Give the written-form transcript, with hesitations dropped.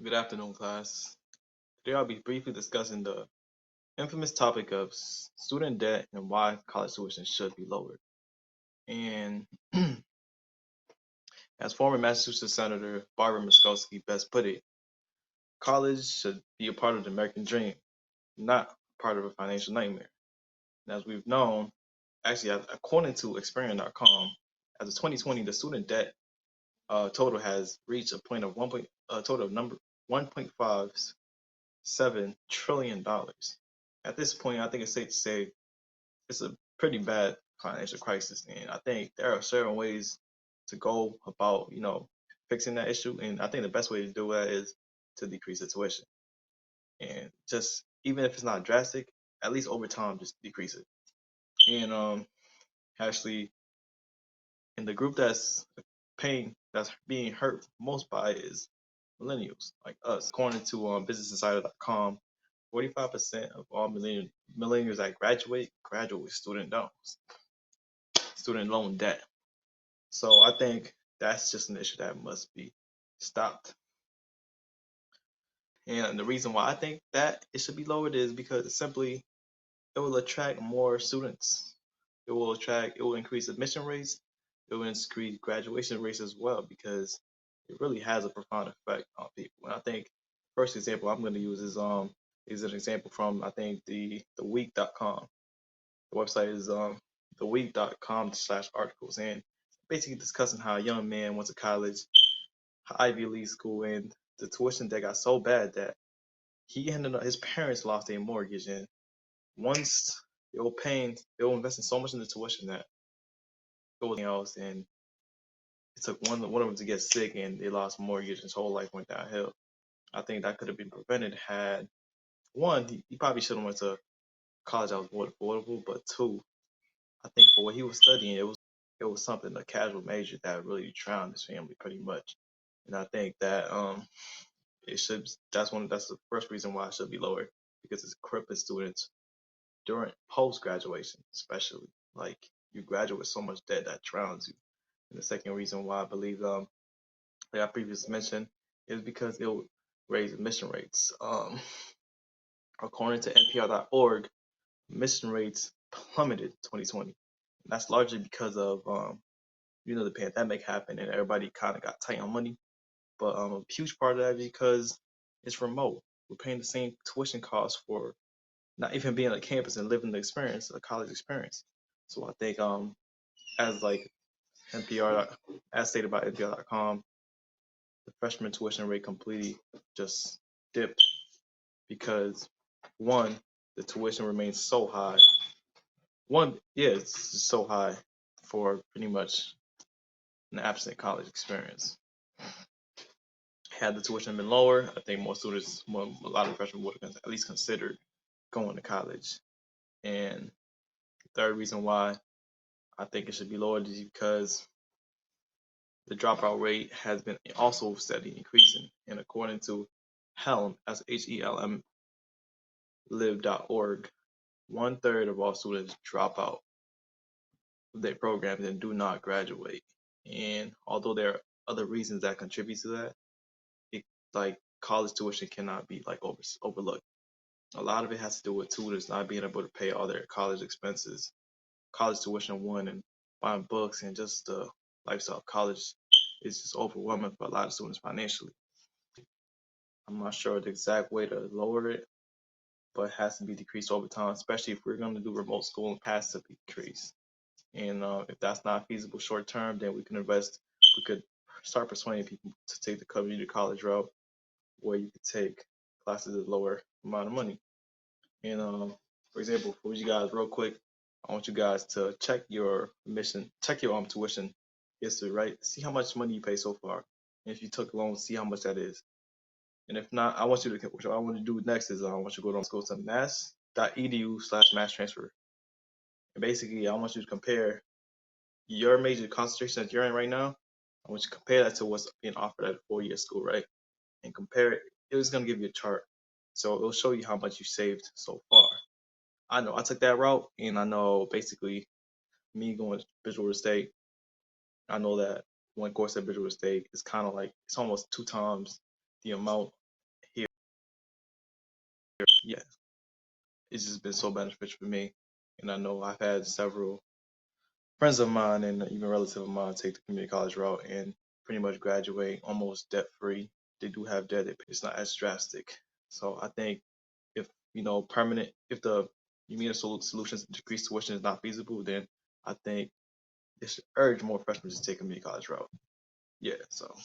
Good afternoon, class. Today I'll be briefly discussing the infamous topic of student debt and why college tuition should be lowered. And as former Massachusetts Senator Barbara Muskowski best put it, college should be a part of the American dream, not part of a financial nightmare. And as we've known, actually, according to Experian.com, as of 2020, the student debt total has reached a point of a total of number 1.57 trillion dollars. At this point, I think it's safe to say it's a pretty bad financial crisis, and I think there are certain ways to go about, fixing that issue. And I think the best way to do that is to decrease the tuition, and just even if it's not drastic, at least over time, just decrease it. And actually, in the group that's being hurt most by is millennials like us. According to BusinessInsider.com, 45% of all millennials that graduate with student loan debt. So I think that's just an issue that must be stopped. And the reason why I think that it should be lowered is because it will attract more students. It will increase admission rates. It will increase graduation rates as well because it really has a profound effect on people. And I think first example I'm going to use is an example from, I think, the week.com. The website is theweek.com/articles, and basically discussing how a young man went to college, Ivy League school, and the tuition debt got so bad that his parents lost their mortgage, and once they were investing so much in the tuition that it was else, and it took one of them to get sick, and they lost mortgage, and his whole life went downhill. I think that could have been prevented had one, he probably should have went to college that was more affordable, but two, I think for what he was studying, it was something, a casual major that really drowned his family pretty much. And I think that it should that's the first reason why it should be lower, because it's crippling students during post graduation, especially. Like, you graduate with so much debt that drowns you. And the second reason why I believe like I previously mentioned, is because it will raise admission rates. According to NPR.org, admission rates plummeted 2020. And that's largely because of the pandemic happened and everybody kind of got tight on money. But a huge part of that is because it's remote. We're paying the same tuition costs for not even being on campus and living the experience, the college experience. So I think as like NPR, as stated by NPR.com, the freshman tuition rate completely just dipped because one, the tuition remains so high. One, yeah, it's just so high for pretty much an absent college experience. Had the tuition been lower, I think a lot of freshmen would have at least considered going to college. And the third reason why I think it should be lowered is because the dropout rate has been also steadily increasing. And according to Helm, that's HELM live.org, 1/3 of all students drop out of their programs and do not graduate. And although there are other reasons that contribute to that, it, like college tuition cannot be like overlooked. A lot of it has to do with tutors not being able to pay all their college expenses, college tuition one, and buying books, and just the lifestyle of college is just overwhelming for a lot of students financially. I'm not sure the exact way to lower it, but it has to be decreased over time, especially if we're going to do remote schooling, it has to be decreased. And if that's not feasible short term, then we could start persuading people to take the community college route, where you could take classes at a lower amount of money. And for example, for you guys, real quick, I want you guys to check your tuition history, right? See how much money you pay so far. And if you took loans, see how much that is. And if not, what I want to do next is I want you to go to mass.edu/mass transfer. And basically, I want you to compare your major concentration that you're in right now. I want you to compare that to what's being offered at a 4-year school, right? And compare it. It's going to give you a chart. So it'll show you how much you saved so far. I know I took that route, and I know basically me going to Bridgewater State, I know that one course at Bridgewater State is kind of like, it's almost 2 times the amount yeah, it's just been so beneficial for me. And I know I've had several friends of mine and even relatives of mine take the community college route and pretty much graduate almost debt free. They do have debt, it's not as drastic. So I think if permanent, if the immediate solutions to decrease tuition is not feasible, then I think it should urge more freshmen to take a community college route. Yeah, so